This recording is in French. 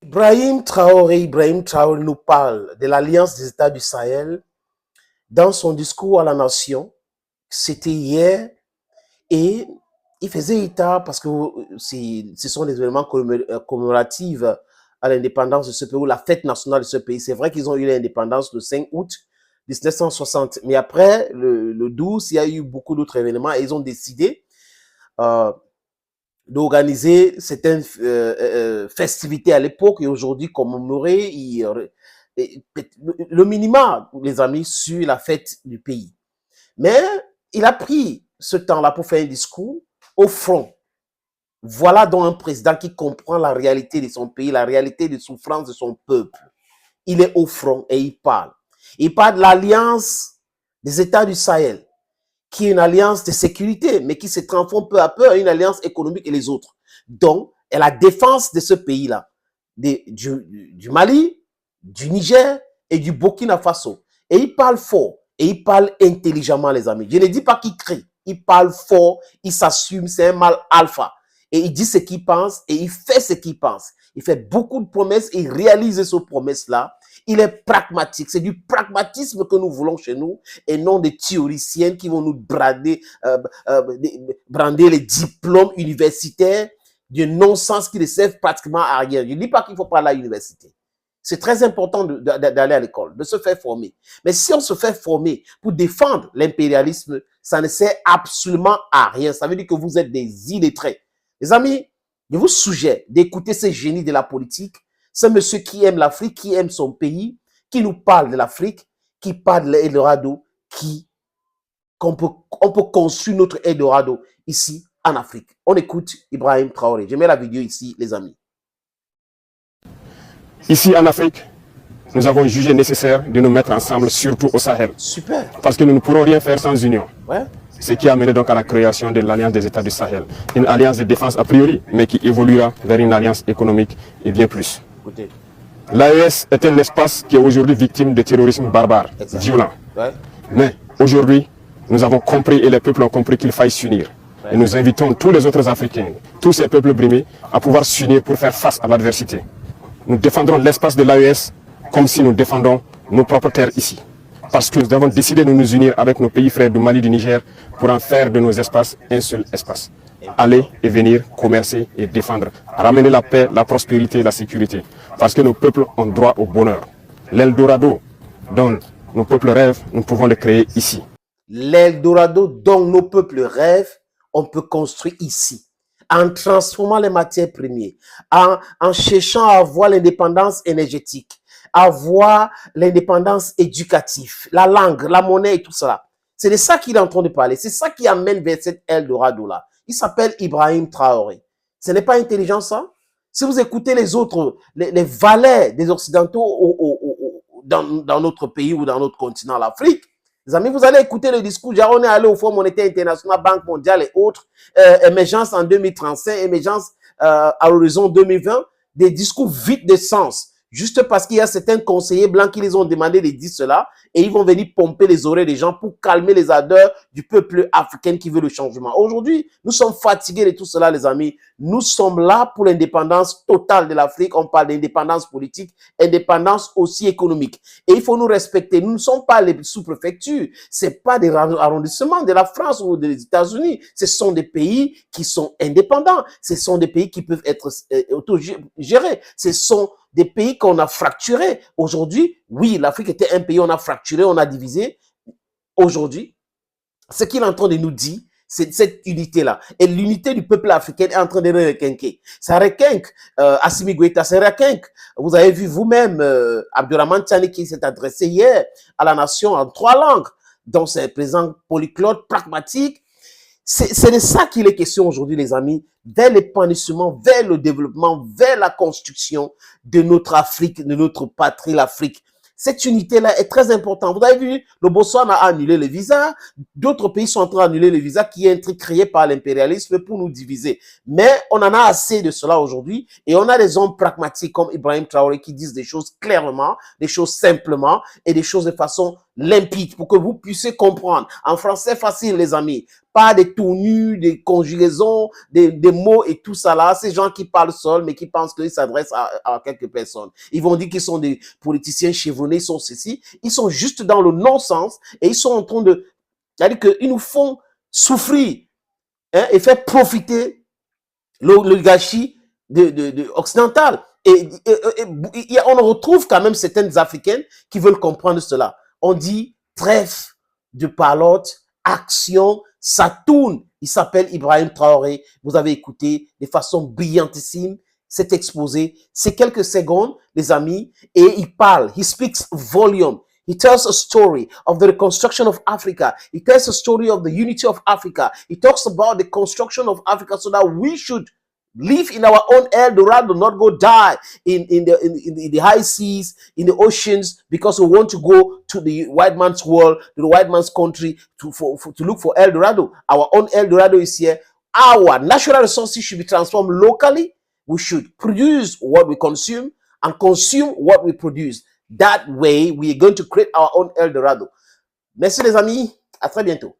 Ibrahim Traoré nous parle de l'Alliance des États du Sahel dans son discours à la nation. C'était hier et il faisait état parce que ce sont des événements commémoratifs à l'indépendance de ce pays, ou la fête nationale de ce pays. C'est vrai qu'ils ont eu l'indépendance le 5 août 1960, mais après le 12, il y a eu beaucoup d'autres événements et ils ont décidé d'organiser certaines festivités à l'époque et aujourd'hui commémorer le minimum, les amis, sur la fête du pays. Mais il a pris ce temps-là pour faire un discours au front. Voilà donc un président qui comprend la réalité de son pays, la réalité des souffrances de son peuple. Il est au front et il parle. Il parle de l'Alliance des États du Sahel, qui est une alliance de sécurité, mais qui se transforme peu à peu en une alliance économique et les autres. Donc, la défense de ce pays-là, du Mali, du Niger et du Burkina Faso. Et il parle fort et il parle intelligemment, les amis. Je ne dis pas qu'il crie, il parle fort, il s'assume, c'est un mâle alpha. Et il dit ce qu'il pense et il fait ce qu'il pense. Il fait beaucoup de promesses et il réalise ces promesses-là. Il est pragmatique. C'est du pragmatisme que nous voulons chez nous et non des théoriciens qui vont nous brander les diplômes universitaires de non-sens qui ne servent pratiquement à rien. Je ne dis pas qu'il ne faut pas aller à l'université. C'est très important d'aller à l'école, de se faire former. Mais si on se fait former pour défendre l'impérialisme, ça ne sert absolument à rien. Ça veut dire que vous êtes des illettrés. Les amis, je vous suggère d'écouter ces génies de la politique, ce monsieur qui aime l'Afrique, qui aime son pays, qui nous parle de l'Afrique, qui parle de l'Eldorado, qu'on peut construire notre Eldorado ici en Afrique. On écoute Ibrahim Traoré. Je mets la vidéo ici, les amis. Ici en Afrique, nous avons jugé nécessaire de nous mettre ensemble, surtout au Sahel. Super. Parce que nous ne pourrons rien faire sans union. Ouais. Ce qui a mené donc à la création de l'Alliance des États du Sahel. Une alliance de défense a priori, mais qui évoluera vers une alliance économique et bien plus. L'AES est un espace qui est aujourd'hui victime de terrorisme barbare, violent. Ouais. Mais aujourd'hui, nous avons compris et les peuples ont compris qu'il faille s'unir. Ouais. Et nous invitons tous les autres Africains, tous ces peuples brimés, à pouvoir s'unir pour faire face à l'adversité. Nous défendrons l'espace de l'AES comme si nous défendons nos propres terres ici. Parce que nous avons décidé de nous unir avec nos pays frères du Mali, du Niger, pour en faire de nos espaces un seul espace. Aller et venir, commercer et défendre. Ramener la paix, la prospérité et la sécurité. Parce que nos peuples ont droit au bonheur. L'Eldorado dont nos peuples rêvent, nous pouvons le créer ici. L'Eldorado dont nos peuples rêvent, on peut construire ici. En transformant les matières premières, en cherchant à avoir l'indépendance énergétique, avoir l'indépendance éducative, la langue, la monnaie et tout cela. C'est de ça qu'il est en train de parler. C'est ça qui amène vers cet Eldorado-là. Il s'appelle Ibrahim Traoré. Ce n'est pas intelligent, ça? Si vous écoutez les autres, les valets des Occidentaux dans notre pays ou dans notre continent, l'Afrique, les amis, vous allez écouter le discours. Genre, on est allé au Fonds monétaire international, Banque mondiale et autres, émergence en 2035, émergence à l'horizon 2020, des discours vides de sens. Juste parce qu'il y a certains conseillers blancs qui les ont demandé de dire cela et ils vont venir pomper les oreilles des gens pour calmer les ardeurs du peuple africain qui veut le changement. Aujourd'hui, nous sommes fatigués de tout cela, les amis. Nous sommes là pour l'indépendance totale de l'Afrique. On parle d'indépendance politique, indépendance aussi économique. Et il faut nous respecter. Nous ne sommes pas les sous-préfectures. C'est pas des arrondissements de la France ou des États-Unis. Ce sont des pays qui sont indépendants. Ce sont des pays qui peuvent être autogérés. Ce sont des pays qu'on a fracturés. Aujourd'hui, oui, l'Afrique était un pays, on a fracturé, on a divisé. Aujourd'hui, ce qu'il est en train de nous dire, c'est cette unité-là. Et l'unité du peuple africain est en train de requinquer. Ça requinque Assimi Goïta, ça requinque. Vous avez vu vous-même Abdourahmane Tiani qui s'est adressé hier à la nation en 3 langues. Donc, c'est un président polyglotte, pragmatique. C'est de ça qu'il est question aujourd'hui, les amis, vers l'épanouissement, vers le développement, vers la construction de notre Afrique, de notre patrie, l'Afrique. Cette unité-là est très importante. Vous avez vu, le Botswana a annulé le visa. D'autres pays sont en train d'annuler le visa qui est un truc créé par l'impérialisme pour nous diviser. Mais on en a assez de cela aujourd'hui et on a des hommes pragmatiques comme Ibrahim Traoré qui disent des choses clairement, des choses simplement et des choses de façon limpide pour que vous puissiez comprendre. En français facile, les amis. Pas des tournures, des conjugaisons, des mots et tout ça là. Ces gens qui parlent seuls, mais qui pensent qu'ils s'adressent à quelques personnes. Ils vont dire qu'ils sont des politiciens chevronnés, ils sont ceci. Ils sont juste dans le non-sens et ils sont en train de... C'est-à-dire qu'ils nous font souffrir, hein, et faire profiter l'oligarchie occidentale. Et on retrouve quand même certaines Africaines qui veulent comprendre cela. On dit trêve de parlotte, action, ça tourne. Il s'appelle Ibrahim Traoré. Vous avez écouté de façon brillantissime cet exposé. C'est quelques secondes, les amis, et il parle. He speaks volume. He tells a story of the reconstruction of Africa. He tells a story of the unity of Africa. He talks about the construction of Africa so that we should live in our own El Dorado, not go die in the high seas, in the oceans, because we want to go to the white man's world, to the white man's country, to look for El Dorado. Our own El Dorado is here. Our natural resources should be transformed locally. We should produce what we consume and consume what we produce. That way, we are going to create our own El Dorado. Merci les amis, à très bientôt.